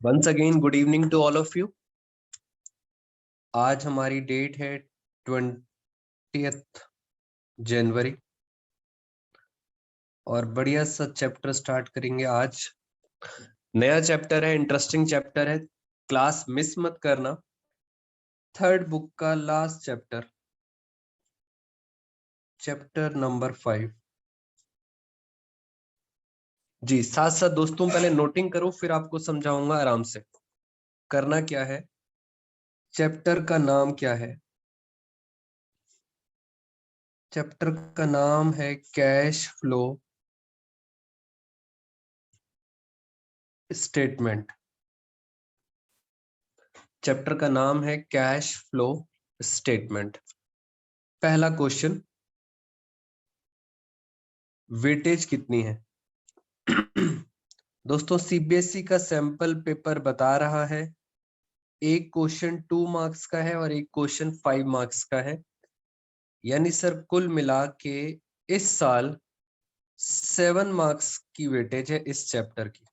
Once again good evening to all of you. आज हमारी date है 20th जनवरी और बढ़िया सा चैप्टर स्टार्ट करेंगे आज। नया चैप्टर है, इंटरेस्टिंग चैप्टर है, क्लास मिस मत करना। थर्ड बुक का लास्ट चैप्टर, चैप्टर नंबर 5। जी साथ साथ दोस्तों पहले नोटिंग करो, फिर आपको समझाऊंगा आराम से। करना क्या है, चैप्टर का नाम क्या है? चैप्टर का नाम है कैश फ्लो स्टेटमेंट। चैप्टर का नाम है कैश फ्लो स्टेटमेंट। पहला क्वेश्चन, वेटेज कितनी है? दोस्तों सीबीएसई का सैंपल पेपर बता रहा है एक क्वेश्चन 2 मार्क्स का है और एक क्वेश्चन 5 मार्क्स का है, यानी सर कुल मिला के इस साल 7 मार्क्स की वेटेज है इस चैप्टर की।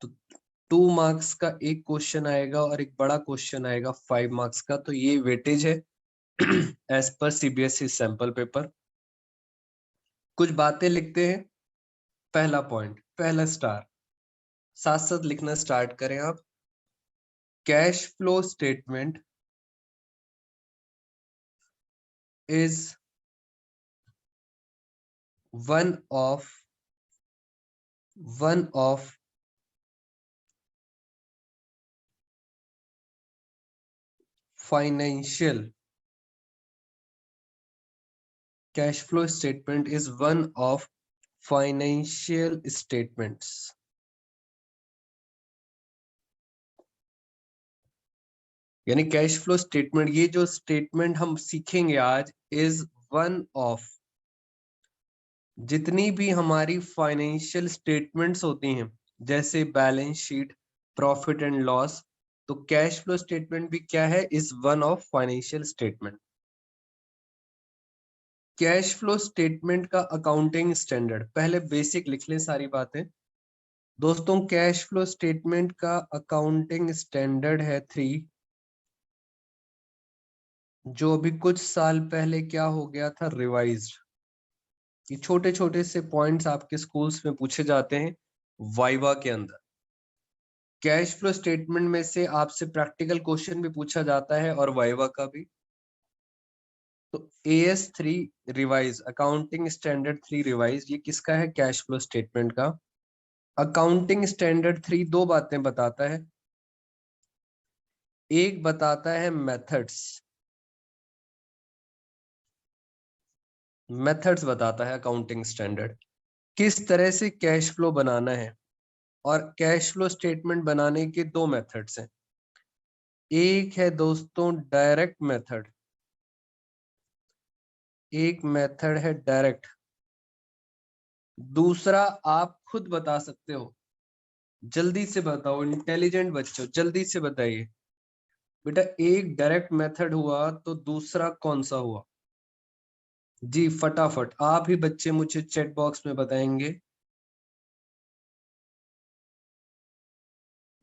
तो 2 मार्क्स का एक क्वेश्चन आएगा और एक बड़ा क्वेश्चन आएगा 5 मार्क्स का, तो ये वेटेज है as per CBSE sample paper. कुछ बातें लिखते हैं। पहला पॉइंट, पहला स्टार, साथ साथ लिखना स्टार्ट करें आप। Cash flow statement is one of financial cash flow statement is one of financial statements। यानी कैश फ्लो स्टेटमेंट, ये जो स्टेटमेंट हम सीखेंगे आज, इज वन ऑफ, जितनी भी हमारी फाइनेंशियल स्टेटमेंट्स होती हैं जैसे balance sheet, profit and loss, तो कैश फ्लो स्टेटमेंट भी क्या है, is one of financial statement. Cash flow statement का अकाउंटिंग स्टैंडर्ड, पहले बेसिक लिख लें सारी बातें दोस्तों। कैश फ्लो स्टेटमेंट का अकाउंटिंग स्टैंडर्ड है 3, जो अभी कुछ साल पहले क्या हो गया था, रिवाइज्ड। ये छोटे छोटे से पॉइंट्स आपके स्कूल्स में पूछे जाते हैं वाइवा के अंदर। कैश फ्लो स्टेटमेंट में से आपसे प्रैक्टिकल क्वेश्चन भी पूछा जाता है और वाइवा का भी। तो AS3 revise, accounting standard 3 revise, ये किसका है, कैश फ्लो स्टेटमेंट का। अकाउंटिंग स्टैंडर्ड 3 दो बातें बताता है। एक बताता है मेथड्स, मेथड्स बताता है अकाउंटिंग स्टैंडर्ड, किस तरह से कैश फ्लो बनाना है। और कैश फ्लो स्टेटमेंट बनाने के दो मेथड्स हैं। एक है दोस्तों डायरेक्ट मेथड, एक मेथड है डायरेक्ट, दूसरा आप खुद बता सकते हो। जल्दी से बताओ इंटेलिजेंट बच्चों, जल्दी से बताइए बेटा, एक डायरेक्ट मेथड हुआ तो दूसरा कौन सा हुआ? जी फटाफट आप ही बच्चे मुझे चैट बॉक्स में बताएंगे,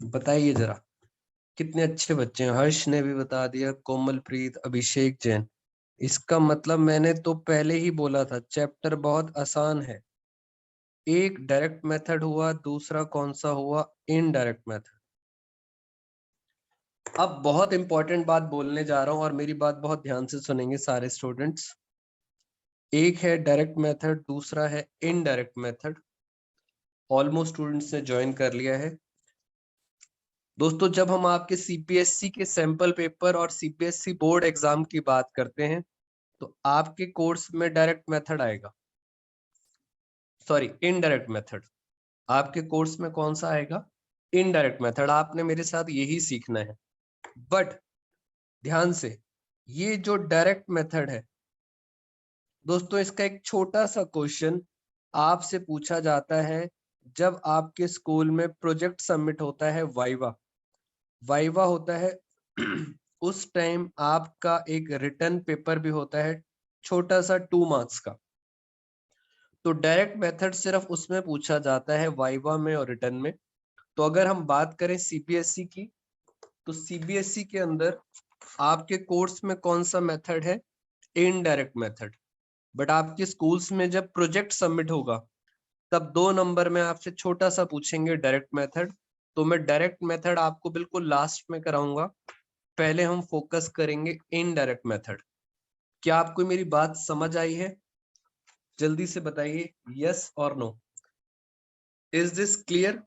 बताइए जरा। कितने अच्छे बच्चे हैं, हर्ष ने भी बता दिया, कोमलप्रीत, अभिषेक जैन। इसका मतलब मैंने तो पहले ही बोला था चैप्टर बहुत आसान है। एक डायरेक्ट मेथड हुआ, दूसरा कौन सा हुआ, इनडायरेक्ट मेथड। अब बहुत इंपॉर्टेंट बात बोलने जा रहा हूं और मेरी बात बहुत ध्यान से सुनेंगे सारे स्टूडेंट्स। एक है डायरेक्ट मेथड, दूसरा है इनडायरेक्ट मेथड। ऑलमोस्ट स्टूडेंट्स ने ज्वाइन कर लिया है दोस्तों। जब हम आपके सीपीएससी के सैंपल पेपर और सीपीएससी बोर्ड एग्जाम की बात करते हैं तो आपके कोर्स में डायरेक्ट मेथड आएगा, सॉरी इनडायरेक्ट मेथड। आपके कोर्स में कौन सा आएगा, इनडायरेक्ट मेथड। आपने मेरे साथ यही सीखना है। बट ध्यान से, ये जो डायरेक्ट मेथड है दोस्तों, इसका एक छोटा सा क्वेश्चन आपसे पूछा जाता है जब आपके स्कूल में प्रोजेक्ट सबमिट होता है, वाइवा, वाइवा होता है उस टाइम आपका एक रिटर्न पेपर भी होता है, छोटा सा 2 मार्क्स का। तो डायरेक्ट मेथड सिर्फ उसमें पूछा जाता है, वाइवा में और रिटर्न में। तो अगर हम बात करें सीबीएसई की, तो सीबीएसई के अंदर आपके कोर्स में कौन सा मेथड है? Indirect method. बट आपके स्कूल्स में जब प्रोजेक्ट सबमिट होगा तब 2 नंबर में आपसे छोटा सा पूछेंगे डायरेक्ट मेथड। तो मैं डायरेक्ट मेथड आपको बिल्कुल लास्ट में कराऊंगा, पहले हम फोकस करेंगे इनडायरेक्ट मेथड। क्या आपको मेरी बात समझ आई है? जल्दी से बताइए यस और नो। Is this clear?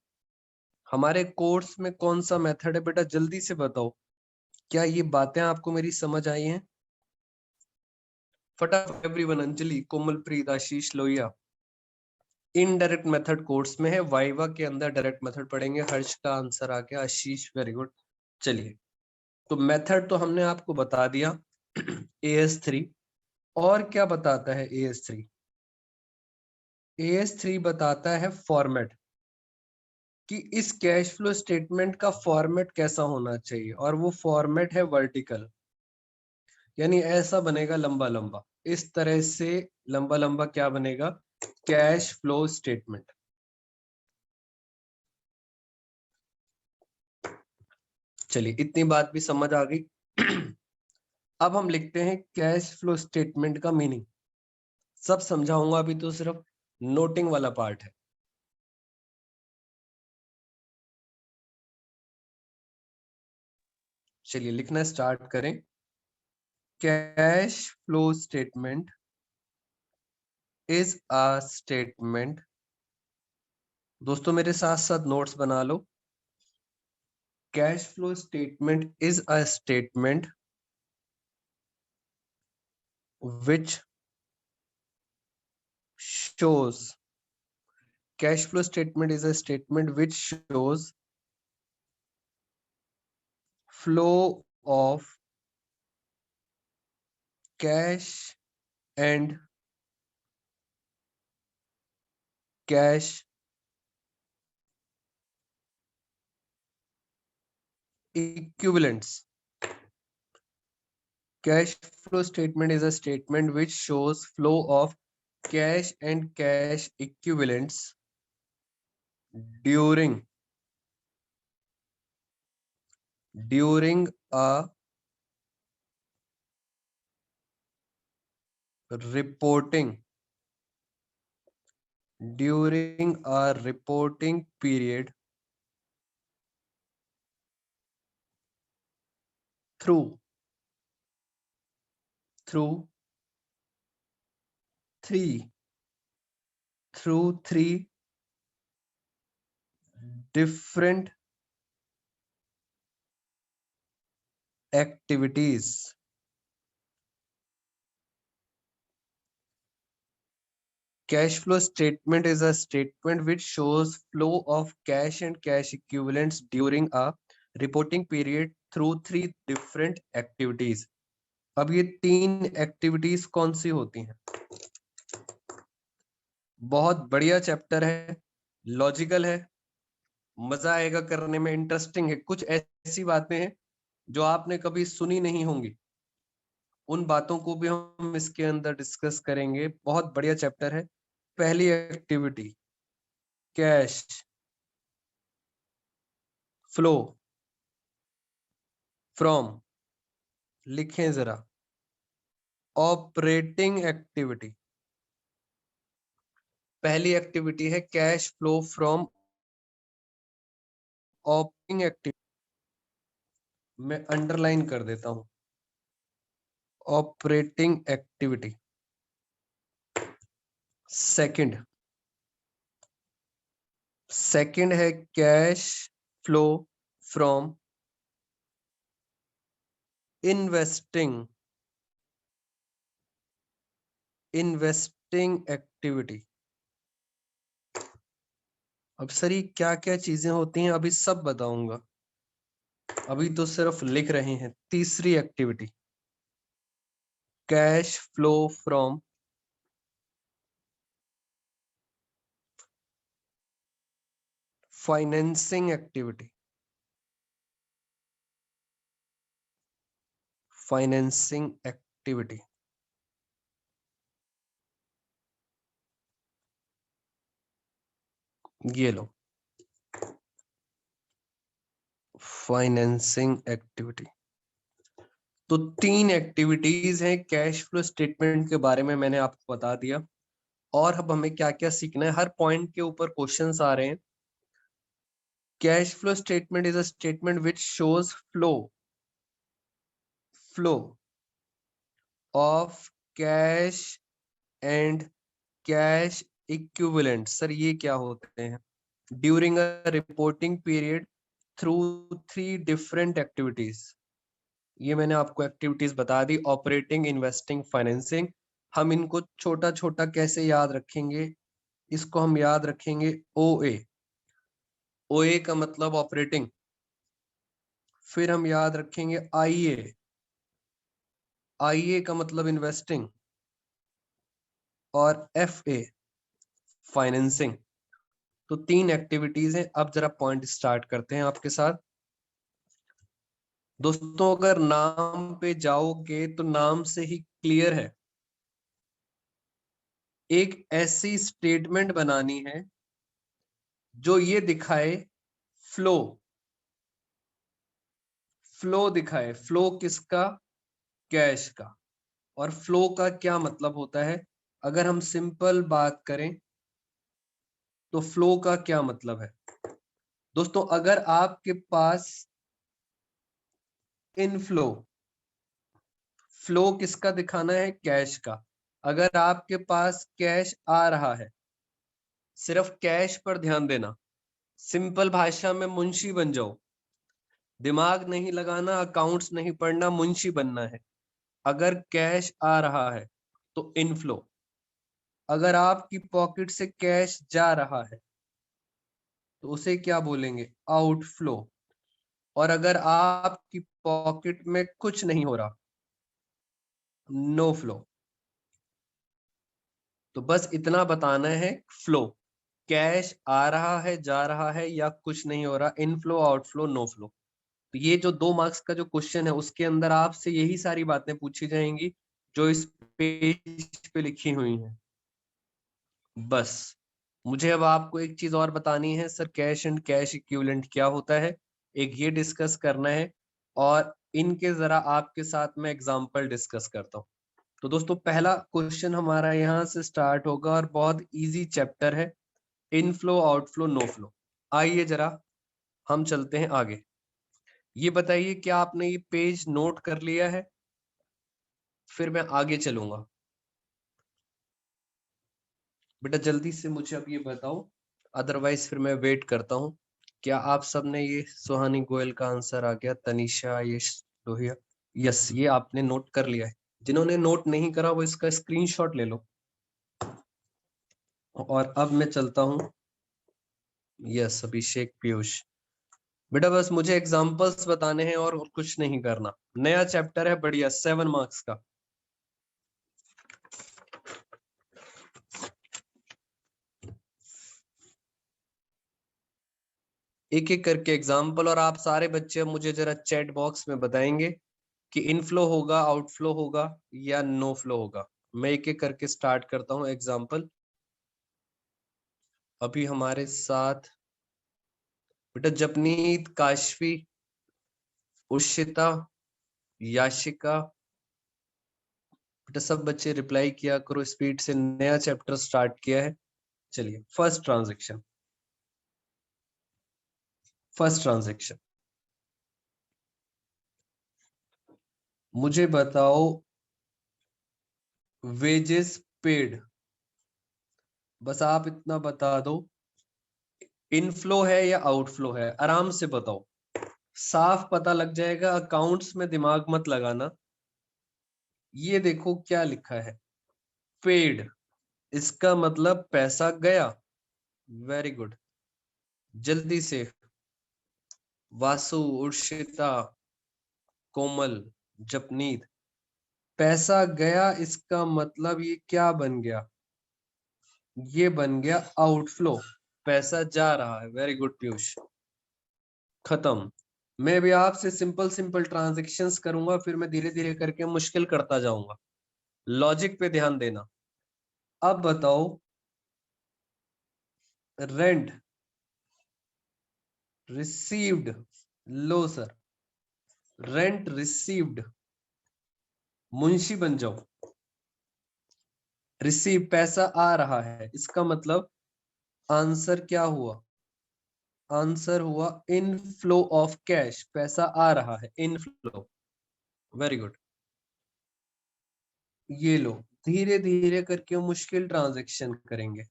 हमारे कोर्स में कौन सा मेथड है बेटा, जल्दी से बताओ। क्या ये बातें आपको मेरी समझ आई हैं? फटाफट एवरीवन, अंजलि, कोमलप्रीत, आशीष लोहिया। इनडायरेक्ट मेथड कोर्स में है, वाइवा के अंदर डायरेक्ट मेथड पढ़ेंगे। हर्ष का आंसर आ गया, आशीष वेरी गुड। चलिए, तो मेथड तो हमने आपको बता दिया AS3। और क्या बताता है AS3? AS3 बताता है फॉर्मेट, कि इस कैश फ्लो स्टेटमेंट का फॉर्मेट कैसा होना चाहिए, और वो फॉर्मेट है वर्टिकल, यानी ऐसा बनेगा लंबा लंबा, इस तरह से लंबा लंबा क्या बनेगा? Cash flow statement. चलिए, इतनी बात भी समझ आ गई। अब हम लिखते हैं कैश फ्लो स्टेटमेंट का मीनिंग। सब समझाऊंगा, अभी तो सिर्फ नोटिंग वाला पार्ट है। चलिए, लिखना स्टार्ट करें। Cash flow statement is a statement, दोस्तों मेरे साथ साथ नोट्स बना लो। Cash flow statement is a statement which shows, cash flow statement is a statement which shows flow of cash and cash equivalents. Cash flow statement is a statement which shows flow of cash and cash equivalents during a reporting period through three different activities. Cash flow statement is a statement which shows flow of cash and cash equivalents during a reporting period through 3 different activities. अब ये 3 activities कौन सी होती हैं? बहुत बढ़िया chapter है, logical है, मजा आएगा करने में, इंटरेस्टिंग है। कुछ ऐसी बातें हैं जो आपने कभी सुनी नहीं होंगी, उन बातों को भी हम इसके अंदर डिस्कस करेंगे। बहुत बढ़िया चैप्टर है। पहली एक्टिविटी, कैश फ्लो फ्रॉम, लिखें जरा, ऑपरेटिंग एक्टिविटी। पहली एक्टिविटी है cash flow from operating activity, मैं अंडरलाइन कर देता हूं, ऑपरेटिंग एक्टिविटी। सेकंड है cash flow from investing activity. अब सर ये क्या क्या चीजें होती हैं, अभी सब बताऊंगा, अभी तो सिर्फ लिख रहे हैं। तीसरी activity, cash flow from financing activity. Financing activity, ये लो। Financing activity. तो 3 एक्टिविटीज हैं कैश फ्लो स्टेटमेंट के बारे में मैंने आपको बता दिया। और अब हमें क्या क्या सीखना है, हर पॉइंट के ऊपर क्वेश्चंस आ रहे हैं। Cash flow statement is a statement which shows flow of cash and cash equivalent. Sir ये क्या होते हैं? During a reporting period through 3 different activities. ये मैंने आपको एक्टिविटीज बता दी, ऑपरेटिंग, इन्वेस्टिंग, फाइनेंसिंग। हम इनको छोटा छोटा कैसे याद रखेंगे? इसको हम याद रखेंगे ओए। ओए का मतलब ऑपरेटिंग। फिर हम याद रखेंगे आईए। आईए का मतलब इन्वेस्टिंग। और एफए फाइनेंसिंग। तो 3 एक्टिविटीज हैं। अब जरा पॉइंट स्टार्ट करते हैं आपके साथ। दोस्तों अगर नाम पे जाओगे तो नाम से ही क्लियर है, एक ऐसी स्टेटमेंट बनानी है जो ये दिखाए फ्लो। फ्लो दिखाए। फ्लो किसका? कैश का। और फ्लो का क्या मतलब होता है? अगर हम सिंपल बात करें तो फ्लो का क्या मतलब है? दोस्तों अगर आपके पास इनफ्लो, फ्लो किसका दिखाना है? कैश का। अगर आपके पास कैश आ रहा है, सिर्फ कैश पर ध्यान देना, सिंपल भाषा में मुंशी बन जाओ। दिमाग नहीं लगाना, अकाउंट्स नहीं पढ़ना, मुंशी बनना है। अगर कैश आ रहा है तो इनफ्लो। अगर आपकी पॉकेट से कैश जा रहा है तो उसे क्या बोलेंगे? आउटफ्लो। और अगर आपकी पॉकेट में कुछ नहीं हो रहा, नो फ्लो। तो बस इतना बताना है, फ्लो कैश आ रहा है, जा रहा है, या कुछ नहीं हो रहा, इनफ्लो, आउटफ्लो, नो फ्लो। तो ये जो 2 मार्क्स का जो क्वेश्चन है उसके अंदर आपसे यही सारी बातें पूछी जाएंगी जो इस पेज पे लिखी हुई हैं। बस मुझे अब आपको एक चीज और बतानी है, sir cash and cash equivalent क्या होता है, एक ये डिस्कस करना है। और इनके जरा आपके साथ में एग्जांपल डिस्कस करता हूँ। तो दोस्तों पहला क्वेश्चन हमारा यहाँ से स्टार्ट होगा और बहुत इजी चैप्टर है, इनफ्लो, आउटफ्लो, नो फ्लो। आइए जरा हम चलते हैं आगे। ये बताइए क्या आपने ये पेज नोट कर लिया है? फिर मैं आगे चलूंगा। बेटा जल्दी से मुझे अब ये बताओ, अदरवाइज फिर मैं वेट करता हूँ। क्या आप सबने ये सुहानी गोयल का आंसर आ गया, तनिषा, यश लोहिया? यस, ये आपने नोट कर लिया है। जिन्होंने नोट नहीं करा वो इसका स्क्रीनशॉट ले लो। और अब मैं चलता हूँ। यस अभिषेक, पीयूष। बेटा बस मुझे एग्जांपल्स बताने हैं और कुछ नहीं करना। नया चैप्टर है, बढ़िया, 7 मार्क्स का। एक एक करके एग्जाम्पल। और आप सारे बच्चे मुझे जरा चैट बॉक्स में बताएंगे कि इनफ्लो होगा, आउटफ्लो होगा, या नो फ्लो होगा। मैं एक एक करके स्टार्ट करता हूँ एग्जाम्पल। अभी हमारे साथ बेटा जपनीत, काशवी, उर्शिता, याशिका। बेटा सब बच्चे रिप्लाई किया करो स्पीड से, नया चैप्टर स्टार्ट किया है। चलिए फर्स्ट ट्रांजेक्शन। फर्स्ट ट्रांजेक्शन मुझे बताओ, वेजेस पेड। बस आप इतना बता दो, इनफ्लो है या आउटफ्लो है, आराम से बताओ, साफ पता लग जाएगा। अकाउंट्स में दिमाग मत लगाना। ये देखो क्या लिखा है, पेड, इसका मतलब पैसा गया। Very good. जल्दी से वासु, उर्शिता, कोमल, जपनीत। पैसा गया इसका मतलब ये क्या बन गया? ये बन गया आउटफ्लो, पैसा जा रहा है। Very good Piyush. खत्म। मैं भी आपसे सिंपल सिंपल ट्रांजैक्शंस करूंगा, फिर मैं धीरे धीरे करके मुश्किल करता जाऊंगा। लॉजिक पे ध्यान देना। अब बताओ, रेंट रिसीव्ड लो सर, रेंट रिसीव्ड, मुंशी बन जाओ। रिसीव पैसा आ रहा है, इसका मतलब आंसर क्या हुआ? आंसर हुआ इनफ्लो ऑफ कैश, पैसा आ रहा है, इनफ्लो। Very good. ये लो, धीरे धीरे करके मुश्किल ट्रांजैक्शन करेंगे।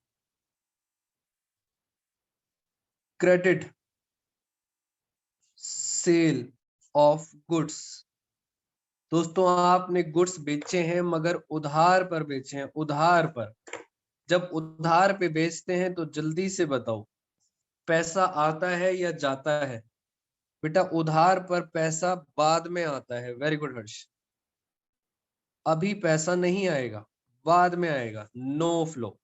Credit, sale of goods. दोस्तों आपने गुड्स बेचे हैं मगर उधार पर बेचे हैं, उधार पर। जब उधार पे बेचते हैं तो जल्दी से बताओ, पैसा आता है या जाता है? बेटा उधार पर पैसा बाद में आता है। वेरी गुड हर्ष। अभी पैसा नहीं आएगा, बाद में आएगा, नो फ्लो।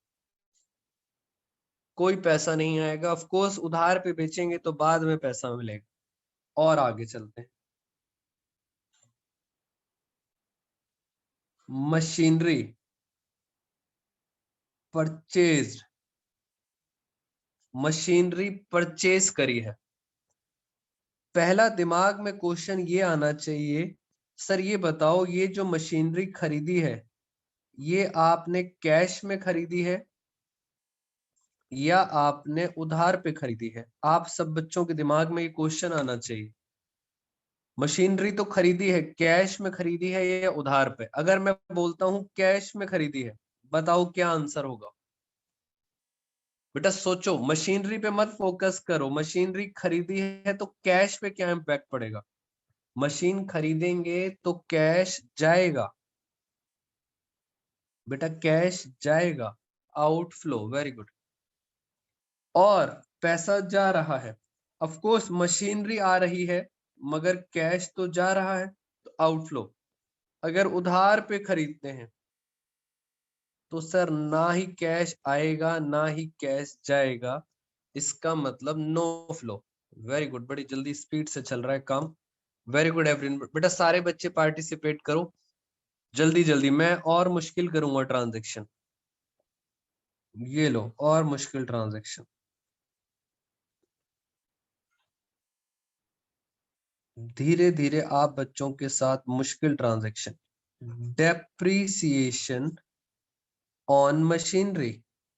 कोई पैसा नहीं आएगा। ऑफ कोर्स उधार पे बेचेंगे तो बाद में पैसा मिलेगा। और आगे चलते हैं। मशीनरी परचेज, मशीनरी परचेज करी है। पहला दिमाग में क्वेश्चन ये आना चाहिए, सर ये बताओ ये जो मशीनरी खरीदी है ये आपने कैश में खरीदी है या आपने उधार पे खरीदी है? आप सब बच्चों के दिमाग में ये क्वेश्चन आना चाहिए। मशीनरी तो खरीदी है, कैश में खरीदी है या उधार पे? अगर मैं बोलता हूं कैश में खरीदी है, बताओ क्या आंसर होगा? बेटा सोचो, मशीनरी पे मत फोकस करो। मशीनरी खरीदी है तो कैश पे क्या इम्पैक्ट पड़ेगा? मशीन खरीदेंगे तो कैश जाएगा। बेटा कैश जाएगा, आउटफ्लो। Very good. और पैसा जा रहा है, ऑफ कोर्स मशीनरी आ रही है मगर कैश तो जा रहा है, तो आउटफ्लो। अगर उधार पे खरीदते हैं तो सर ना ही कैश आएगा ना ही कैश जाएगा, इसका मतलब नो फ्लो। वेरी गुड, बड़ी जल्दी स्पीड से चल रहा है काम। Very good everyone. बेटा सारे बच्चे पार्टिसिपेट करो जल्दी जल्दी। मैं और मुश्किल करूंगा ट्रांजैक्शन। ये लो, और मुश्किल ट्रांजैक्शन। धीरे धीरे आप बच्चों के साथ मुश्किल ट्रांजैक्शन। Depreciation on machinery.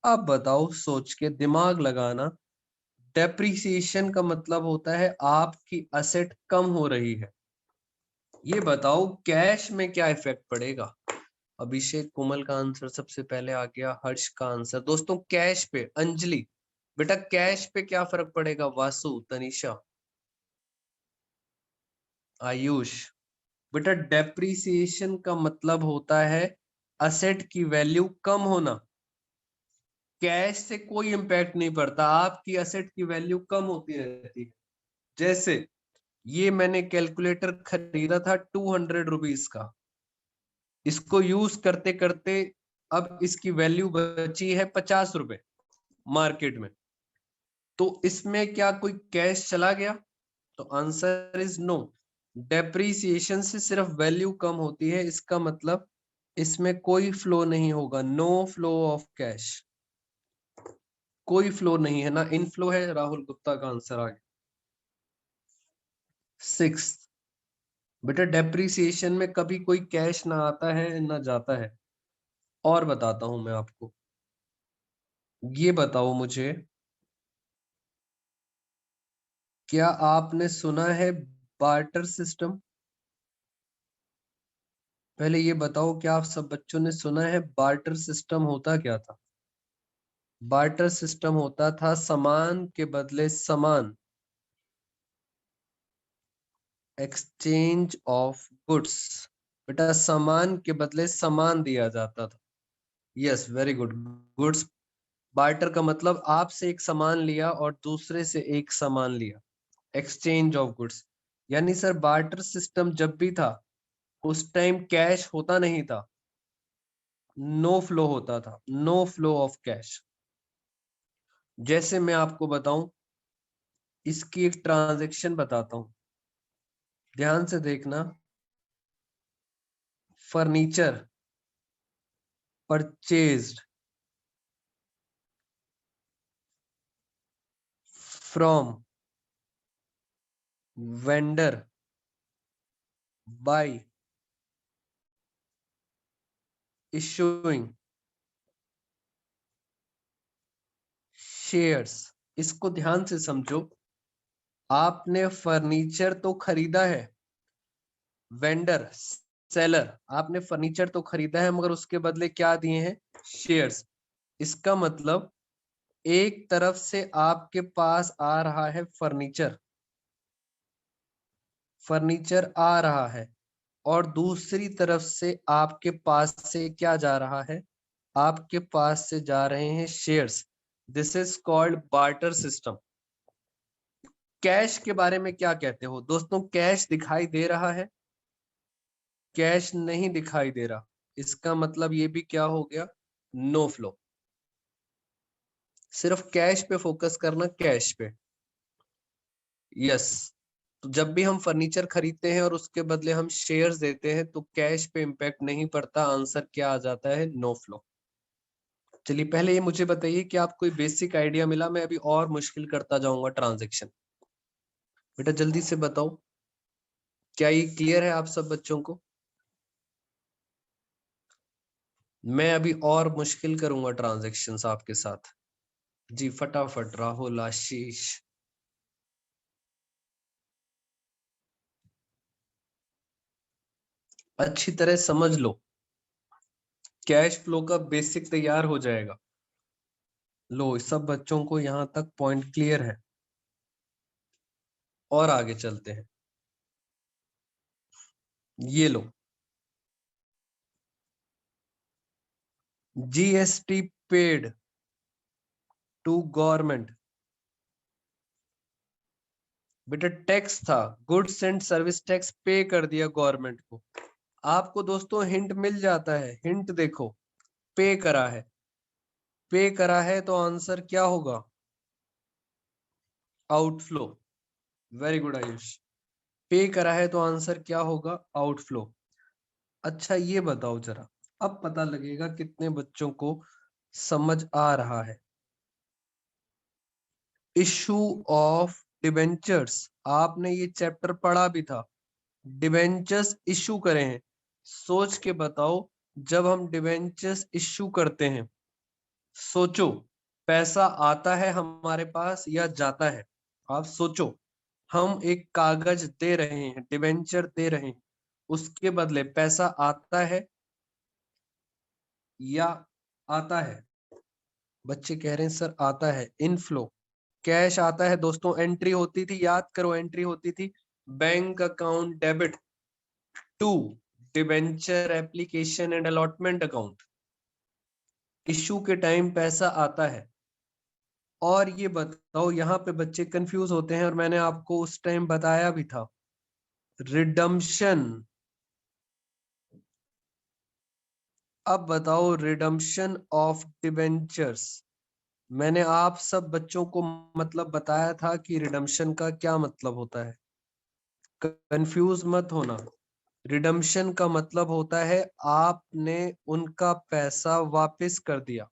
अब बताओ, सोच के दिमाग लगाना। डेप्रीसिएशन का मतलब होता है आपकी असेट कम हो रही है। ये बताओ कैश में क्या इफेक्ट पड़ेगा? अभिषेक कोमल का आंसर सबसे पहले आ गया, हर्ष का आंसर। दोस्तों कैश पे अंजलि, बेटा कैश पे क्या फर्क पड़ेगा? वासु, तनिषा, आयुष। बेटा डेप्रीसिएशन का मतलब होता है असेट की वैल्यू कम होना। कैश से कोई इंपैक्ट नहीं पड़ता, आपकी असेट की वैल्यू कम होती रहती है। जैसे ये मैंने कैलकुलेटर खरीदा था 200 रुपीज का, इसको यूज करते करते अब इसकी वैल्यू बची है 50 रुपए मार्केट में। तो इसमें क्या कोई कैश चला गया? तो आंसर इज नो। डेप्रीसिएशन से सिर्फ वैल्यू कम होती है, इसका मतलब इसमें कोई फ्लो नहीं होगा, नो फ्लो ऑफ कैश। कोई फ्लो नहीं है ना, इनफ्लो है। राहुल गुप्ता का आंसर आ गया। 6, बेटा डेप्रीसिएशन में कभी कोई कैश ना आता है ना जाता है। और बताता हूं मैं आपको। ये बताओ मुझे, क्या आपने सुना है बार्टर सिस्टम? पहले ये बताओ, क्या आप सब बच्चों ने सुना है बार्टर सिस्टम होता क्या था? बार्टर सिस्टम होता था सामान के बदले सामान, एक्सचेंज ऑफ गुड्स। बेटा सामान के बदले सामान दिया जाता था। Yes very good. Goods, barter का मतलब आपसे एक सामान लिया और दूसरे से एक सामान लिया, एक्सचेंज ऑफ गुड्स। यानी सर बार्टर सिस्टम जब भी था उस टाइम कैश होता नहीं था, नो फ्लो होता था, नो फ्लो ऑफ कैश। जैसे मैं आपको बताऊं, इसकी एक ट्रांजैक्शन बताता हूं, ध्यान से देखना। Furniture purchased from vendor bye issuing shares. इसको ध्यान से समझो, आपने फर्नीचर तो खरीदा है, वेंडर सेलर, आपने फर्नीचर तो खरीदा है मगर उसके बदले क्या दिए हैं, शेयर्स। इसका मतलब एक तरफ से आपके पास आ रहा है फर्नीचर, फर्नीचर आ रहा है, और दूसरी तरफ से आपके पास से क्या जा रहा है, आपके पास से जा रहे हैं shares. This is called barter system. Cash के बारे में क्या कहते हो दोस्तों, कैश दिखाई दे रहा है, कैश नहीं दिखाई दे रहा, इसका मतलब ये भी क्या हो गया, नो फ्लो। सिर्फ कैश पे फोकस करना, कैश पे। यस, तो जब भी हम फर्नीचर खरीदते हैं और उसके बदले हम शेयर्स देते हैं तो कैश पे इंपैक्ट नहीं पड़ता, आंसर क्या आ जाता है, नो फ्लो। चलिए पहले ये मुझे बताइए कि आपको कोई बेसिक आइडिया मिला, मैं अभी और मुश्किल करता जाऊंगा ट्रांजैक्शन। बेटा जल्दी से बताओ, क्या ये क्लियर है आप सब बच्चों को? मैं अभी और मुश्किल करूंगा ट्रांजैक्शंस आपके साथ। जी फटाफट, राहुल, आशीष। अच्छी तरह समझ लो, कैश फ्लो का बेसिक तैयार हो जाएगा। लो, सब बच्चों को यहां तक पॉइंट क्लियर है, और आगे चलते हैं। ये लो, जीएसटी पेड टू गवर्नमेंट। बेटा टैक्स था, गुड्स एंड सर्विस टैक्स पे कर दिया गवर्नमेंट को। आपको दोस्तों हिंट मिल जाता है, हिंट देखो, पे करा है, पे करा है तो आंसर क्या होगा, आउटफ्लो। वेरी गुड आयुष, पे करा है तो आंसर क्या होगा, आउटफ्लो। अच्छा ये बताओ जरा, अब पता लगेगा कितने बच्चों को समझ आ रहा है। इशू ऑफ डिबेंचर्स, आपने ये चैप्टर पढ़ा भी था, डिबेंचर्स इशू करे हैं। सोच के बताओ, जब हम डिबेंचर्स इशू करते हैं, सोचो पैसा आता है हमारे पास या जाता है, आप सोचो। हम एक कागज दे रहे हैं, डिबेंचर दे रहे हैं, उसके बदले पैसा आता है या आता है? बच्चे कह रहे हैं सर आता है, इनफ्लो। कैश आता है दोस्तों, एंट्री होती थी, याद करो एंट्री होती थी, bank account debit to debenture application and allotment account. Issue के टाइम पैसा आता है। और ये बताओ, यहाँ पे बच्चे कंफ्यूज होते हैं और मैंने आपको उस टाइम बताया भी था, रिडम्पशन। अब बताओ, रिडम्पशन ऑफ डिबेंचर्स, मैंने आप सब बच्चों को मतलब बताया था कि रिडम्पशन का क्या मतलब होता है, कंफ्यूज मत होना। रिडम्पशन का मतलब होता है आपने उनका पैसा वापस कर दिया।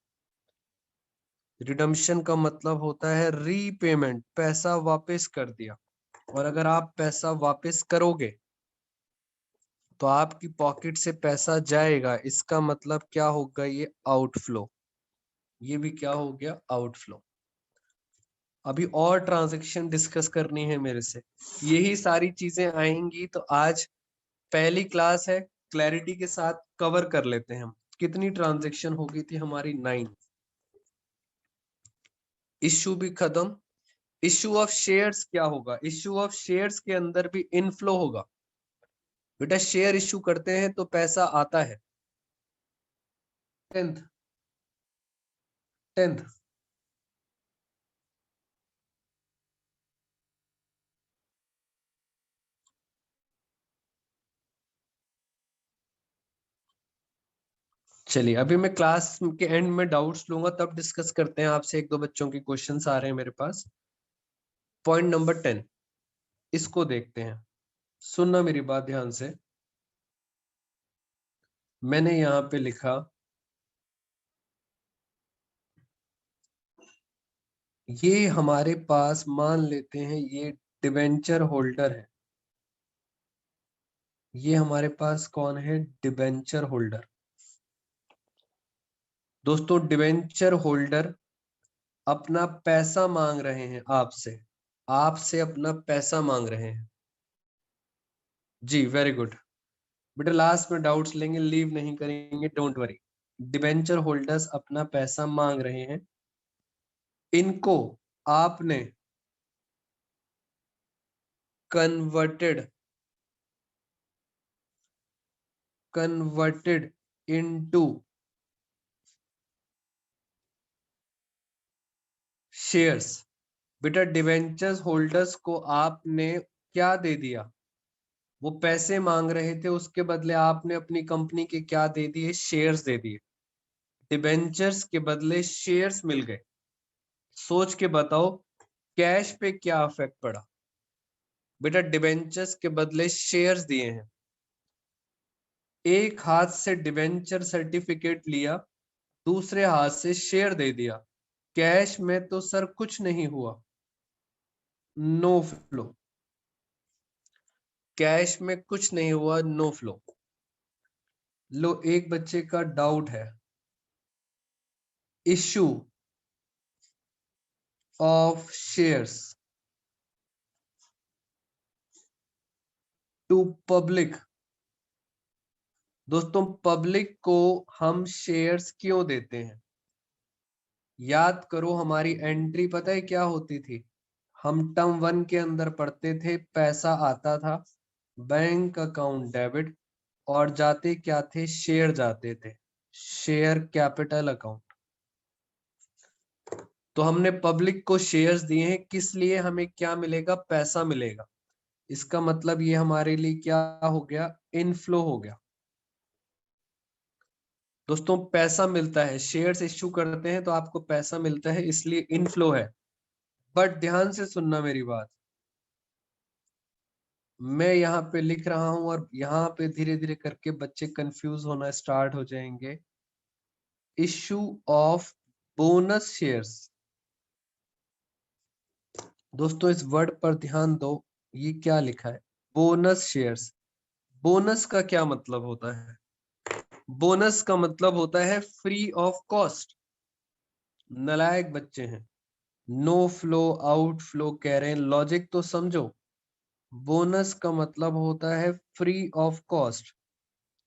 रिडम्पशन का मतलब होता है रीपेमेंट, पैसा वापस कर दिया। और अगर आप पैसा वापस करोगे तो आपकी पॉकेट से पैसा जाएगा, इसका मतलब क्या होगा, ये आउटफ्लो। ये भी क्या हो गया, आउटफ्लो। अभी और ट्रांजैक्शन डिस्कस करनी है मेरे से, यही सारी चीजें आएंगी तो आज पहली क्लास है, क्लैरिटी के साथ कवर कर लेते हैं हम। कितनी ट्रांजैक्शन हो गई थी हमारी, 9। इश्यू भी खत्म। इश्यू ऑफ शेयर्स क्या होगा, इश्यू ऑफ शेयर्स के अंदर भी इनफ्लो होगा। बेटा शेयर इश्यू करते हैं तो पैसा आता है। 10th, 10th। चलिए अभी मैं क्लास के एंड में डाउट्स लूंगा, तब डिस्कस करते हैं आपसे, एक दो बच्चों के क्वेश्चंस आ रहे हैं मेरे पास। पॉइंट नंबर 10, इसको देखते हैं, सुनना मेरी बात ध्यान से। मैंने यहाँ पे लिखा, ये हमारे पास मान लेते हैं ये डिबेंचर होल्डर है। ये हमारे पास कौन है? Debenture holder. दोस्तों डिबेंचर होल्डर अपना पैसा मांग रहे हैं आपसे, आपसे अपना पैसा मांग रहे हैं। जी वेरी गुड बेटा, लास्ट में डाउट्स लेंगे, लीव नहीं करेंगे, डोंट वरी। डिबेंचर होल्डर्स अपना पैसा मांग रहे हैं, इनको आपने कन्वर्टेड इनटू शेयर्स। बेटा डिबेंचर्स होल्डर्स को आपने क्या दे दिया? वो पैसे मांग रहे थे, उसके बदले आपने अपनी कंपनी के क्या दे दिए? शेयर्स दे दिए। डिबेंचर्स के बदले शेयर्स मिल गए। सोच के बताओ कैश पे क्या इफेक्ट पड़ा? बेटा डिबेंचर्स के बदले शेयर्स दिए हैं, एक हाथ से डिबेंचर सर्टिफिकेट लिया, दूसरे हाथ से शेयर दे दिया, कैश में तो सर कुछ नहीं हुआ, नो फ्लो। कैश में कुछ नहीं हुआ, नो फ्लो। लो एक बच्चे का डाउट है, issue of shares to public. दोस्तों पब्लिक को हम शेयर्स क्यों देते हैं? याद करो हमारी एंट्री पता है क्या होती थी? हम टर्म 1 के अंदर पढ़ते थे, पैसा आता था बैंक अकाउंट डेबिट, और जाते क्या थे? शेयर जाते थे, शेयर कैपिटल अकाउंट। तो हमने पब्लिक को शेयर्स दिए हैं, किस लिए? हमें क्या मिलेगा? पैसा मिलेगा। इसका मतलब ये हमारे लिए क्या हो गया? इनफ्लो हो गया। दोस्तों पैसा मिलता है, शेयर्स इश्यू करते हैं तो आपको पैसा मिलता है, इसलिए इनफ्लो है। बट ध्यान से सुनना मेरी बात, मैं यहाँ पे लिख रहा हूं और यहाँ पे धीरे धीरे करके बच्चे कंफ्यूज होना स्टार्ट हो जाएंगे। Issue of bonus shares. दोस्तों इस वर्ड पर ध्यान दो, ये क्या लिखा है? Bonus shares. बोनस का क्या मतलब होता है? बोनस का मतलब होता है फ्री ऑफ कॉस्ट। नालायक बच्चे हैं, नो फ्लो आउट फ्लो कह रहे हैं, लॉजिक तो समझो। बोनस का मतलब होता है फ्री ऑफ कॉस्ट।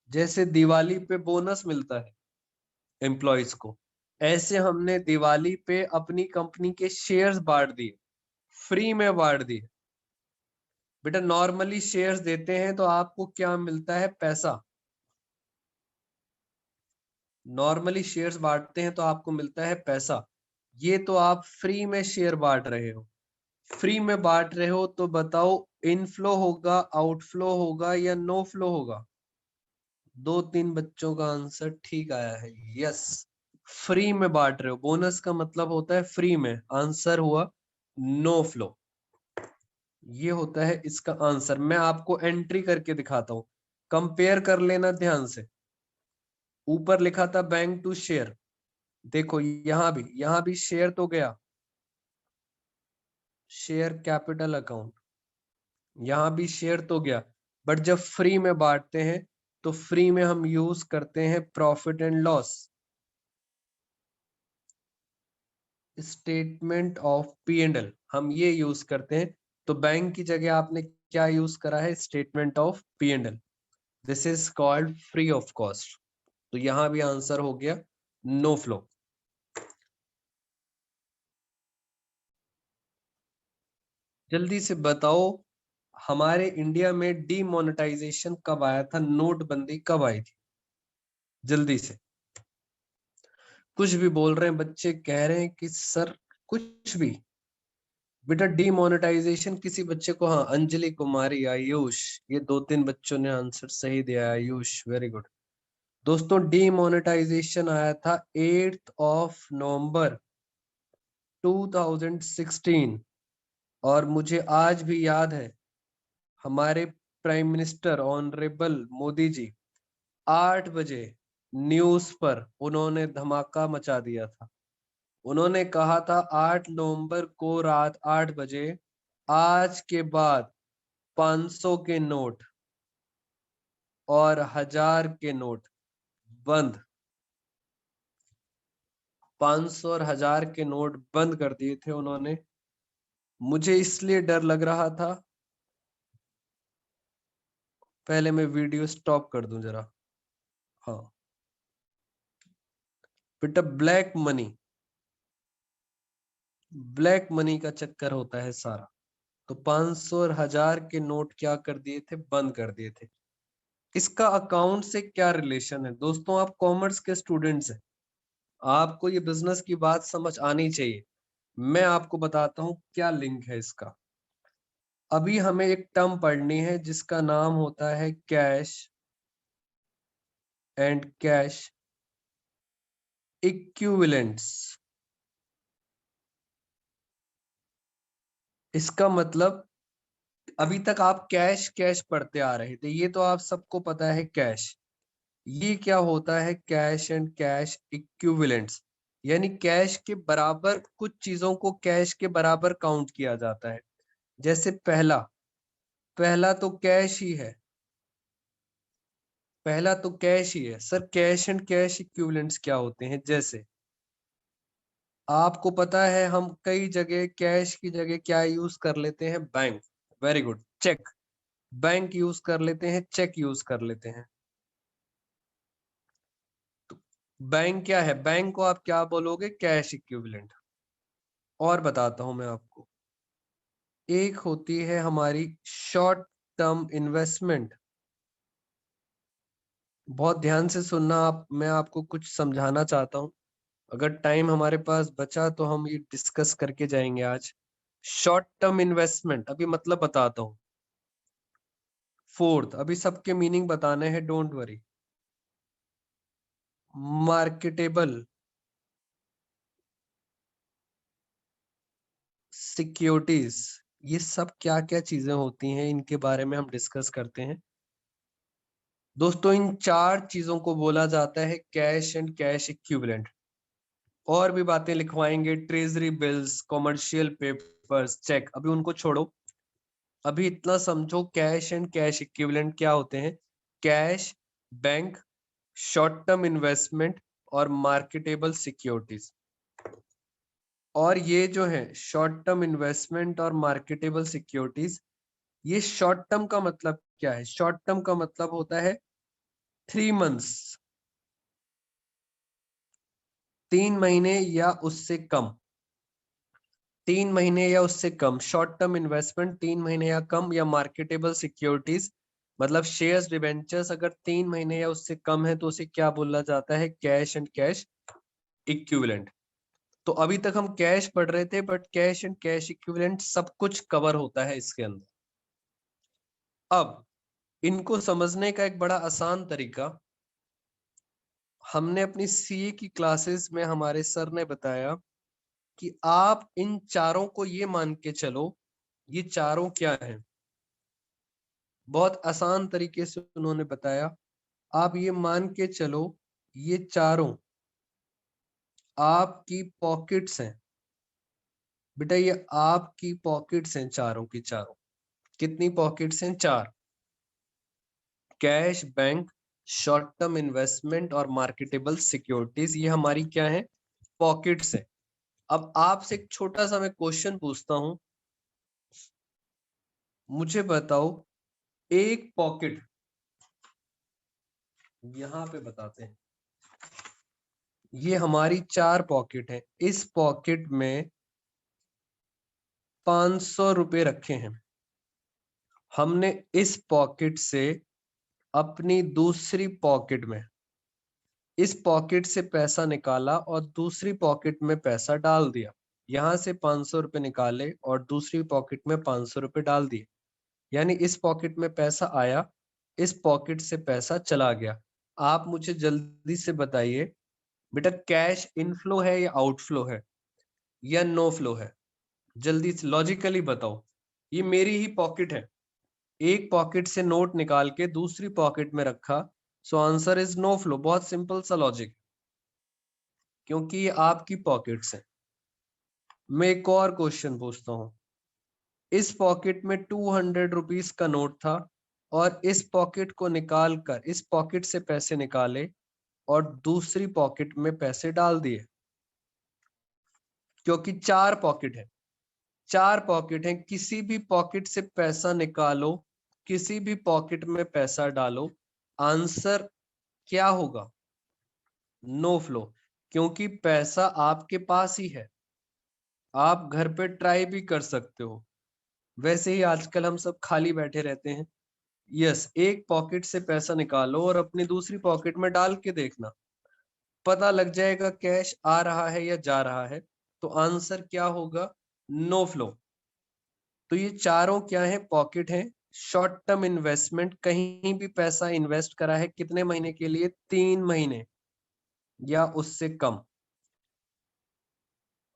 जैसे दिवाली पे बोनस मिलता है एम्प्लॉयज को, ऐसे हमने दिवाली पे अपनी कंपनी के शेयर्स बांट दिए, फ्री में बांट दिए। बेटा नॉर्मली शेयर्स देते हैं तो आपको क्या मिलता है? पैसा। नॉर्मली शेयर्स बांटते हैं तो आपको मिलता है पैसा। ये तो आप फ्री में शेयर बांट रहे हो। फ्री में बांट रहे हो तो बताओ इनफ्लो होगा, आउटफ्लो होगा या नो फ्लो होगा? 2-3 बच्चों का आंसर ठीक आया है, यस। फ्री में बांट रहे हो, बोनस का मतलब होता है फ्री में, आंसर हुआ नो फ्लो। ये होता है इसका आंसर। मैं आपको एंट्री करके दिखाता हूं, कंपेयर कर लेना ध्यान से। ऊपर लिखा था बैंक टू शेयर, देखो यहाँ भी शेयर तो गया, शेयर कैपिटल अकाउंट, यहाँ भी शेयर तो गया। बट जब फ्री में बांटते हैं तो फ्री में हम यूज करते हैं profit and loss, statement of P and L, हम ये यूज करते हैं। तो बैंक की जगह आपने क्या यूज करा है? Statement of P and L. This is called free of cost. तो यहां भी आंसर हो गया नो फ्लो। जल्दी से बताओ हमारे इंडिया में डीमोनेटाइजेशन कब आया था? नोटबंदी कब आई थी? जल्दी से। कुछ भी बोल रहे हैं बच्चे, कह रहे हैं कि सर कुछ भी। बेटा डीमोनेटाइजेशन किसी बच्चे को, हाँ अंजलि कुमारी, आयुष, ये 2-3 बच्चों ने आंसर सही दिया। Ayush very good. दोस्तों डीमोनेटाइजेशन आया था 8 नवंबर 2016। और मुझे आज भी याद है हमारे prime minister honourable Modi ji 8 बजे न्यूज पर उन्होंने धमाका मचा दिया था। उन्होंने कहा था 8 नवंबर को रात 8 बजे आज के बाद 500 के नोट और 1000 के नोट बंद। 500 और 1000 के नोट बंद कर दिए थे उन्होंने। मुझे इसलिए डर लग रहा था, पहले मैं वीडियो स्टॉप कर दूं जरा। हाँ बेटा, ब्लैक मनी का चक्कर होता है सारा। तो 500 और 1000 के नोट क्या कर दिए थे, बंद कर दिए थे। इसका अकाउंट से क्या रिलेशन है दोस्तों? आप कॉमर्स के स्टूडेंट्स हैं, आपको ये बिजनेस की बात समझ आनी चाहिए। मैं आपको बताता हूं क्या लिंक है इसका। अभी हमें एक टर्म पढ़नी है जिसका नाम होता है कैश एंड कैश इक्विवेलेंट्स। इसका मतलब, अभी तक आप कैश कैश पढ़ते आ रहे थे, ये तो आप सबको पता है कैश। ये क्या होता है, कैश एंड कैश इक्विवेलेंट्स, यानी कैश के बराबर कुछ चीजों को कैश के बराबर काउंट किया जाता है। जैसे पहला पहला तो कैश ही है, पहला तो कैश ही है sir. Cash and cash equivalents क्या होते हैं? जैसे आपको पता है हम कई जगह कैश की जगह क्या यूज कर लेते हैं, bank. Very good, cheque. Bank use कर लेते हैं, चेक यूज कर लेते हैं। तो बैंक क्या है, बैंक को आप क्या बोलोगे, कैश इक्विवेलेंट। और बताता हूं मैं आपको, एक होती है हमारी शॉर्ट टर्म इन्वेस्टमेंट। बहुत ध्यान से सुनना आप, मैं आपको कुछ समझाना चाहता हूं। अगर टाइम हमारे पास बचा तो हम ये डिस्कस करके जाएंगे आज। शॉर्ट टर्म इन्वेस्टमेंट अभी मतलब बताता हूँ। फोर्थ, अभी सबके मीनिंग बताने हैं, डोंट वरी। मार्केटेबल सिक्योरिटीज, ये सब क्या क्या चीजें होती हैं, इनके बारे में हम डिस्कस करते हैं दोस्तों। इन चार चीजों को बोला जाता है कैश एंड कैश इक्विवेलेंट। और भी बातें लिखवाएंगे, treasury bills, commercial papers, cheque, अभी उनको छोड़ो। अभी इतना समझो, कैश एंड कैश इक्विवेलेंट क्या होते हैं। Cash, bank, short term investment और मार्केटेबल सिक्योरिटीज। और ये जो है शॉर्ट टर्म इन्वेस्टमेंट और मार्केटेबल सिक्योरिटीज, ये शॉर्ट टर्म का मतलब क्या है? शॉर्ट टर्म का मतलब होता है 3 मंथ्स, 3 महीने या उससे कम। 3 महीने या उससे कम शॉर्ट टर्म इन्वेस्टमेंट, 3 महीने या कम, या मार्केटेबल सिक्योरिटीज मतलब शेयर्स, डिबेंचर्स, अगर 3 महीने या उससे कम है तो उसे क्या बोला जाता है, कैश एंड कैश इक्विवेलेंट। तो अभी तक हम कैश पढ़ रहे थे, but cash and cash equivalent सब कुछ कवर होता है इसके अंदर। अब इनको समझने का एक बड़ा आसान तरीका, हमने अपनी सीए की क्लासेस में हमारे सर ने बताया कि आप इन चारों को ये मान के चलो, ये चारों क्या है। बहुत आसान तरीके से उन्होंने बताया, आप ये मान के चलो, ये चारों आपकी पॉकेट्स हैं। बेटा ये आपकी पॉकेट्स हैं, चारों की चारों। कितनी पॉकेट्स हैं? 4। Cash, bank, short term investment और मार्केटेबल सिक्योरिटीज, ये हमारी क्या है, पॉकेट्स है। अब आपसे एक छोटा सा मैं क्वेश्चन पूछता हूं, मुझे बताओ, एक पॉकेट, यहां पे बताते हैं, ये हमारी 4 पॉकेट है। इस पॉकेट में 500 रुपए रखे हैं। हमने इस पॉकेट से अपनी दूसरी पॉकेट में, इस पॉकेट से पैसा निकाला और दूसरी पॉकेट में पैसा डाल दिया। यहां से 500 रुपए निकाले और दूसरी पॉकेट में 500 रुपए डाल दिए। यानी इस पॉकेट में पैसा आया, इस पॉकेट से पैसा चला गया। आप मुझे जल्दी से बताइए बेटा, कैश इनफ्लो है या आउटफ्लो है या नो फ्लो है? जल्दी से लॉजिकली बताओ। ये मेरी ही पॉकेट है, एक पॉकेट से नोट निकाल के दूसरी पॉकेट में रखा, so answer is no flow. बहुत सिंपल सा लॉजिक, क्योंकि ये आपकी पॉकेट्स है। मैं एक और क्वेश्चन पूछता हूं, इस पॉकेट में 200 रुपीज का नोट था और इस पॉकेट को निकाल कर, इस पॉकेट से पैसे निकाले और दूसरी पॉकेट में पैसे डाल दिए, क्योंकि 4 पॉकेट है, 4 पॉकेट हैं, किसी भी पॉकेट से पैसा निकालो, किसी भी पॉकेट में पैसा डालो, आंसर क्या होगा? नो फ्लो, क्योंकि पैसा आपके पास ही है, आप घर पे ट्राई भी कर सकते हो। वैसे ही आजकल हम सब खाली बैठे रहते हैं। यस, एक पॉकेट से पैसा निकालो और अपनी दूसरी पॉकेट में डाल के देखना, पता लग जाएगा कैश आ रहा है या जा रहा है। तो आंसर क्या होगा? No flow. तो ये चारों क्या है? पॉकेट है। शॉर्ट टर्म इन्वेस्टमेंट, कहीं भी पैसा इन्वेस्ट करा है, कितने महीने के लिए? 3 महीने या उससे कम।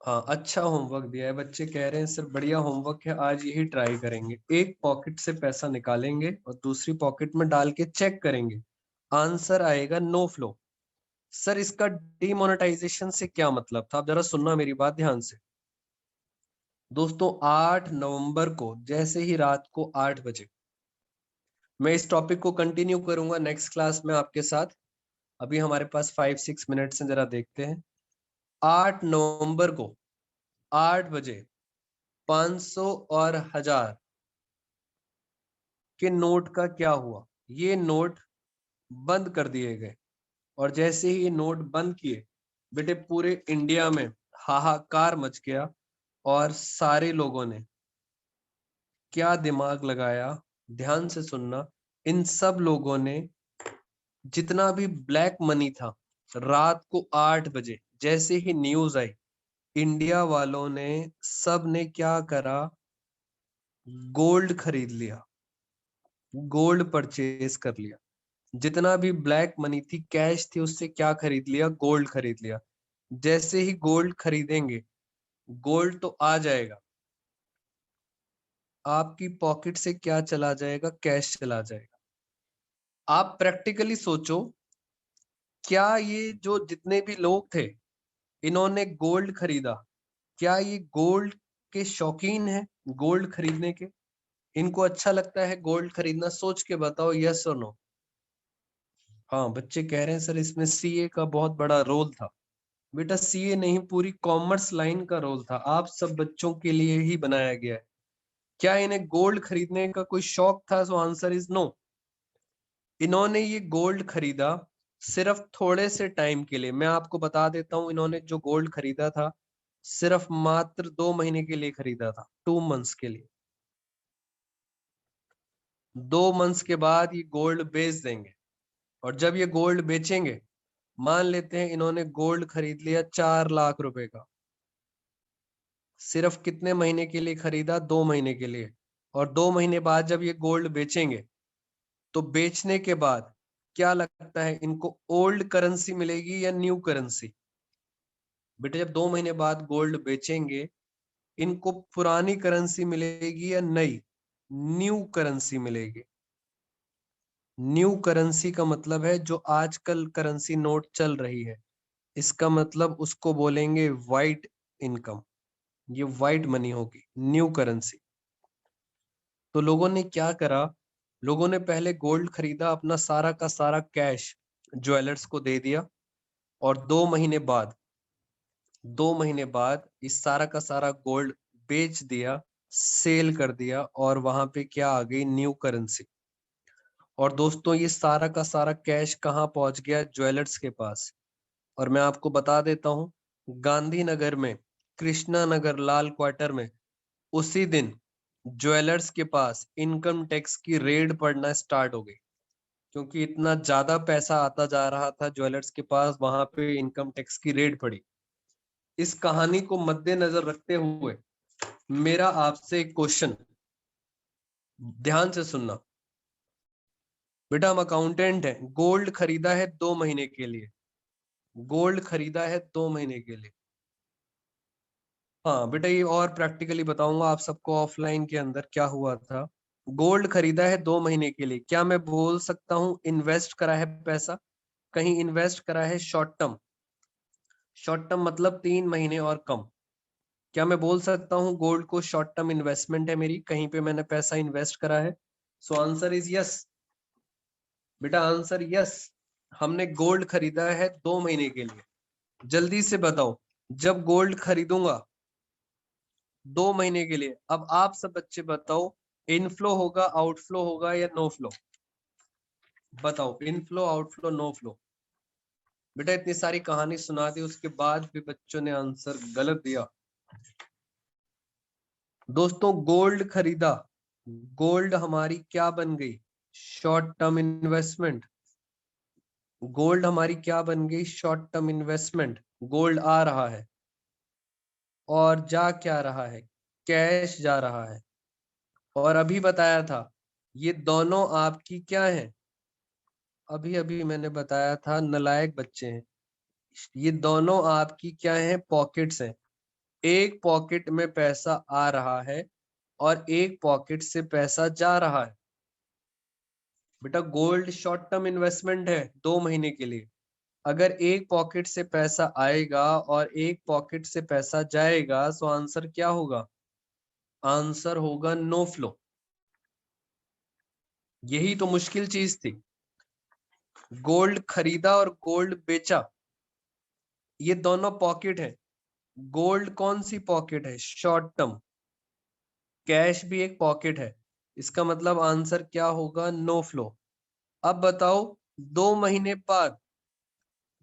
हाँ, अच्छा होमवर्क दिया है, बच्चे कह रहे हैं सर बढ़िया होमवर्क है, आज यही ट्राई करेंगे। एक पॉकेट से पैसा निकालेंगे और दूसरी पॉकेट में डाल के चेक करेंगे, आंसर आएगा नो फ्लो। सर इसका डीमोनेटाइजेशन से क्या मतलब था? आप जरा सुनना मेरी बात ध्यान से। दोस्तों 8 नवंबर को जैसे ही रात को 8 बजे, मैं इस टॉपिक को कंटिन्यू करूंगा नेक्स्ट क्लास में आपके साथ। अभी हमारे पास 5-6 मिनट्स हैं, जरा देखते हैं। 8 नवंबर को 8 बजे 500 और 1000 के नोट का क्या हुआ? ये नोट बंद कर दिए गए और जैसे ही ये नोट बंद किए, बेटे पूरे इंडिया में हाहाकार मच गया और सारे लोगों ने क्या दिमाग लगाया, ध्यान से सुनना। इन सब लोगों ने जितना भी ब्लैक मनी था, रात को 8 बजे जैसे ही न्यूज आई, इंडिया वालों ने सब ने क्या करा? गोल्ड खरीद लिया, गोल्ड परचेज कर लिया। जितना भी ब्लैक मनी थी, कैश थी, उससे क्या खरीद लिया? गोल्ड खरीद लिया। जैसे ही गोल्ड खरीदेंगे, गोल्ड तो आ जाएगा, आपकी पॉकेट से क्या चला जाएगा? कैश चला जाएगा। आप प्रैक्टिकली सोचो, क्या ये जो जितने भी लोग थे, इन्होंने गोल्ड खरीदा, क्या ये गोल्ड के शौकीन है गोल्ड खरीदने के? इनको अच्छा लगता है गोल्ड खरीदना? सोच के बताओ, यस और नो। हाँ, बच्चे कह रहे हैं सर इसमें सीए का बहुत बड़ा रोल था। बेटा सीए नहीं, पूरी कॉमर्स लाइन का रोल था, आप सब बच्चों के लिए ही बनाया गया है। क्या इन्हें गोल्ड खरीदने का कोई शौक था? So answer is no. इन्होंने ये गोल्ड खरीदा सिर्फ थोड़े से टाइम के लिए। मैं आपको बता देता हूं, इन्होंने जो गोल्ड खरीदा था, सिर्फ मात्र 2 महीने के लिए खरीदा था, 2 मंथ्स के लिए। 2 मंथ्स के बाद ये गोल्ड बेच देंगे और जब ये गोल्ड बेचेंगे, मान लेते हैं इन्होंने गोल्ड खरीद लिया 4 लाख रुपए का, सिर्फ कितने महीने के लिए खरीदा? 2 महीने के लिए। और 2 महीने बाद जब ये गोल्ड बेचेंगे, तो बेचने के बाद क्या लगता है इनको? ओल्ड करेंसी मिलेगी या न्यू करेंसी? बेटे जब 2 महीने बाद गोल्ड बेचेंगे, इनको पुरानी करेंसी मिलेगी या नई? न्यू करेंसी मिलेगी। न्यू करेंसी का मतलब है जो आजकल करेंसी नोट चल रही है, इसका मतलब उसको बोलेंगे वाइट इनकम। ये वाइट मनी होगी, न्यू करेंसी। तो लोगों ने क्या करा? लोगों ने पहले गोल्ड खरीदा, अपना सारा का सारा कैश ज्वेलर्स को दे दिया और 2 महीने बाद इस सारा का सारा गोल्ड बेच दिया, सेल कर दिया और वहां पे क्या आ गई? New currency. और दोस्तों ये सारा का सारा कैश कहाँ पहुंच गया? ज्वेलर्स के पास। और मैं आपको बता देता हूँ, गांधीनगर में, कृष्णा नगर, लाल क्वार्टर में उसी दिन ज्वेलर्स के पास इनकम टैक्स की रेड पड़ना स्टार्ट हो गई, क्योंकि इतना ज्यादा पैसा आता जा रहा था ज्वेलर्स के पास, वहां पे इनकम टैक्स की रेड पड़ी। इस कहानी को मद्देनजर रखते हुए मेरा आपसे एक क्वेश्चन, ध्यान से सुनना। बेटा हम अकाउंटेंट हैं, गोल्ड खरीदा है 2 महीने के लिए, गोल्ड खरीदा है 2 महीने के लिए। हाँ बेटा, ये और प्रैक्टिकली बताऊंगा आप सबको ऑफलाइन के अंदर क्या हुआ था। गोल्ड खरीदा है 2 महीने के लिए, क्या मैं बोल सकता हूँ इन्वेस्ट करा है पैसा? कहीं इन्वेस्ट करा है शॉर्ट टर्म? शॉर्ट टर्म मतलब 3 महीने और कम। क्या मैं बोल सकता हूँ गोल्ड को शॉर्ट टर्म इन्वेस्टमेंट है मेरी, कहीं पे मैंने पैसा इन्वेस्ट करा है? सो आंसर इज यस बेटा, आंसर यस। हमने गोल्ड खरीदा है 2 महीने के लिए। जल्दी से बताओ, जब गोल्ड खरीदूंगा 2 महीने के लिए, अब आप सब बच्चे बताओ, इनफ्लो होगा, आउटफ्लो होगा या नो फ्लो? बताओ, इनफ्लो, आउटफ्लो, नो फ्लो? बेटा इतनी सारी कहानी सुना दी, उसके बाद भी बच्चों ने आंसर गलत दिया। दोस्तों गोल्ड खरीदा, गोल्ड हमारी क्या बन गई? Short term investment. गोल्ड हमारी क्या बन गई? Short term investment. गोल्ड आ रहा है और जा क्या रहा है? कैश जा रहा है। और अभी बताया था ये दोनों आपकी क्या है? अभी अभी मैंने बताया था, नालायक बच्चे हैं, ये दोनों आपकी क्या है? पॉकेट्स हैं। एक पॉकेट में पैसा आ रहा है और एक पॉकेट से पैसा जा रहा है। बेटा गोल्ड शॉर्ट टर्म इन्वेस्टमेंट है 2 महीने के लिए। अगर एक पॉकेट से पैसा आएगा और एक पॉकेट से पैसा जाएगा तो आंसर क्या होगा? आंसर होगा नो फ्लो। यही तो मुश्किल चीज थी। गोल्ड खरीदा और गोल्ड बेचा, ये दोनों पॉकेट है। गोल्ड कौन सी पॉकेट है? Short term. कैश भी एक पॉकेट है। इसका मतलब आंसर क्या होगा? No flow. अब बताओ, 2 महीने बाद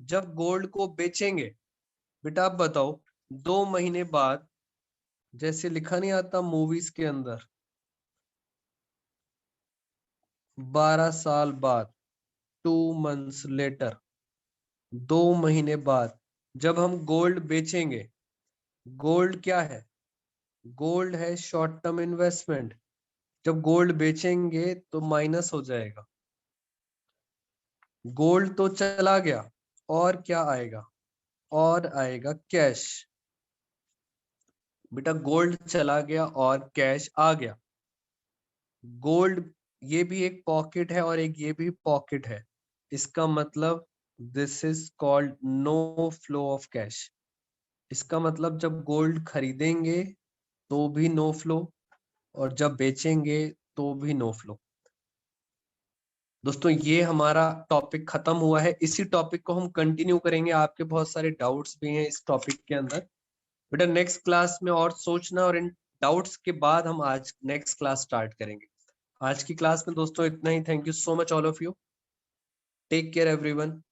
जब गोल्ड को बेचेंगे, बेटा आप बताओ, 2 महीने बाद, जैसे लिखा नहीं आता मूवीज के अंदर, 12 साल बाद, 2 मंथ्स लेटर, 2 महीने बाद जब हम गोल्ड बेचेंगे, गोल्ड क्या है? गोल्ड है शॉर्ट टर्म इन्वेस्टमेंट। जब गोल्ड बेचेंगे तो माइनस हो जाएगा। गोल्ड तो चला गया, और क्या आएगा? और आएगा कैश। बेटा गोल्ड चला गया और कैश आ गया। गोल्ड ये भी एक पॉकेट है और एक ये भी पॉकेट है। इसका मतलब this is called no flow of cash. इसका मतलब जब गोल्ड खरीदेंगे तो भी नो फ्लो, और जब बेचेंगे तो भी नो फ्लो। दोस्तों ये हमारा टॉपिक खत्म हुआ है। इसी टॉपिक को हम कंटिन्यू करेंगे, आपके बहुत सारे डाउट्स भी हैं इस टॉपिक के अंदर। बेटा नेक्स्ट क्लास में और सोचना, और इन डाउट्स के बाद हम आज नेक्स्ट क्लास स्टार्ट करेंगे। आज की क्लास में दोस्तों इतना ही। Thank you so much all of you. Take care everyone.